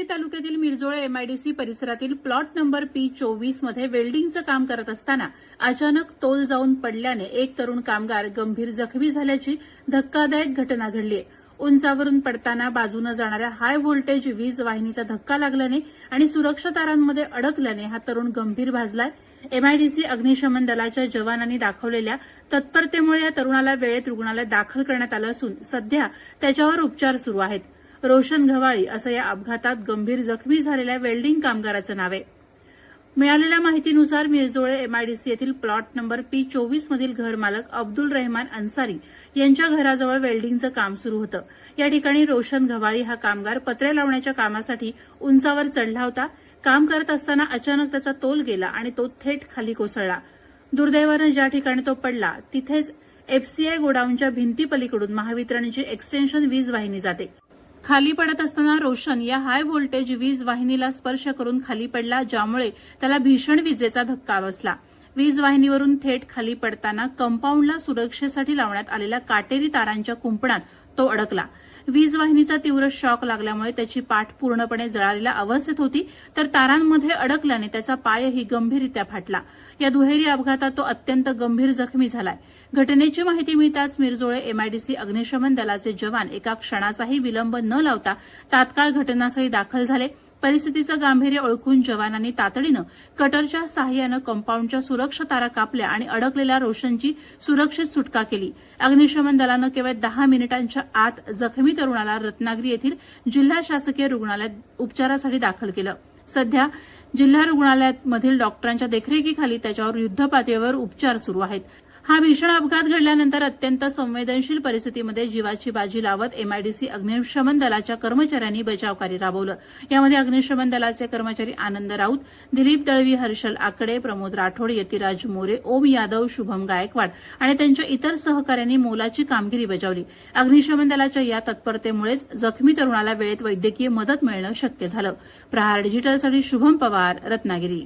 रत्नागिरी तालुक्यातील मिरजोळे एमआयडीसी परिसरातील plot number P24 मध्ये वेल्डिंगचं काम करत असताना अचानक तोल जाऊन पडल्याने एक तरुण कामगार गंभीर जखमी झाल्याची धक्कादायक घटना घडली आहे। उंचावरून पडताना बाजूने जाणाऱ्या हाय व्होल्टेज वीज वाहिनीचा धक्का लागल्याने आणि सुरक्षा तारांमध्ये अडकल्याने हा तरुण गंभीर भाजलाय। एमआयडीसी अग्निशमन दलाच्या जवानांनी दाखवलेल्या तत्परतेमुळे या तरुणाला वेळेत रुग्णालयात दाखल करण्यात आलं असून सध्या त्याच्यावर उपचार सुरू आहेत। रोशन घवाळी असं या अपघातात गंभीर जखमी झालेल्या वेल्डिंग कामगाराचं नाव आहे। मिळालेल्या माहितीनुसार मिरजोळे एमआयडीसी येथील प्लॉट नंबर P24 मधील घरमालक अब्दुल रहमान अन्सारी यांच्या घराजवळ वेल्डिंगचं काम सुरू होतं। या ठिकाणी रोशन घवाळी हा कामगार पत्रे लावण्याच्या कामासाठी उंचावर चढला होता। काम करत असताना अचानक त्याचा तोल गेला आणि तो थेट खाली कोसळला। दुर्दैवानं ज्या ठिकाणी तो पडला तिथेच एफसीआय गोडाऊनच्या भिंतीपलीकडून महावितरणची एक्सटेन्शन वीज वाहिनी जाते। खाली पडत असताना रोशन या हाय व्होल्टेज वीज वाहिनीला स्पर्श करून खाली पडला, ज्यामुळे त्याला भीषण विजेचा धक्का बसला। वीज वाहिनीवरून थेट खाली पडताना कंपाऊंडला सुरक्षेसाठी लावण्यात आलेल्या काटेरी तारांच्या कुंपणात तो अडकला। वीज वाहिनीचा तीव्र शॉक लागल्यामुळे त्याची पाठ पूर्णपणे जळालेल्या अवस्थेत होती, तर तारांमध्ये अडकल्याने त्याचा पायही गंभीररित्या फाटला। या दुहेरी अपघातात तो अत्यंत गंभीर जखमी झालाय। घटनेची माहिती मिळताच मिरजोळे एमआयडीसी अग्निशमन दलाचे जवान एका क्षणाचाही विलंब न लावता तात्काळ घटनास्थळी दाखल झाले। परिस्थितीचं गांभीर्य ओळखून जवानांनी तातडीनं कटरच्या सहाय्यानं कंपाऊंडच्या सुरक्षा तारा कापल्या आणि अडकलेल्या रोशनची सुरक्षित सुटका केली। अग्निशमन दलानं केवळ 10 मिनिटांच्या आत जखमी तरुणाला रत्नागिरी येथील जिल्हा शासकीय रुग्णालयात उपचारासाठी दाखल केलं। सध्या जिल्हा रुग्णालयामधील डॉक्टरांच्या देखरेखीखाली त्याच्यावर युद्धपातळीवर उपचार सुरू आहेत। हा भीषण अपघात घडल्यानंतर अत्यंत संवेदनशील परिस्थितीमध्ये जीवाची बाजी लावत एमआयडीसी अग्निशमन दलाच्या कर्मचाऱ्यांनी बचावकार्य राबवलं। यामध्ये अग्निशमन दलाचे कर्मचारी आनंद राऊत, दिलीप दळवी, हर्षल आकडे, प्रमोद राठोड, यतिराज मोरे, ओम यादव, शुभम गायकवाड आणि त्यांच्या इतर सहकाऱ्यांनी मोलाची कामगिरी बजावली। अग्निशमन दलाच्या या तत्परतेमुळेच जखमी तरुणाला वेळेत वैद्यकीय मदत मिळणं शक्य झालं। प्रहार डिजिटलसाठी शुभम पवार, रत्नागिरी।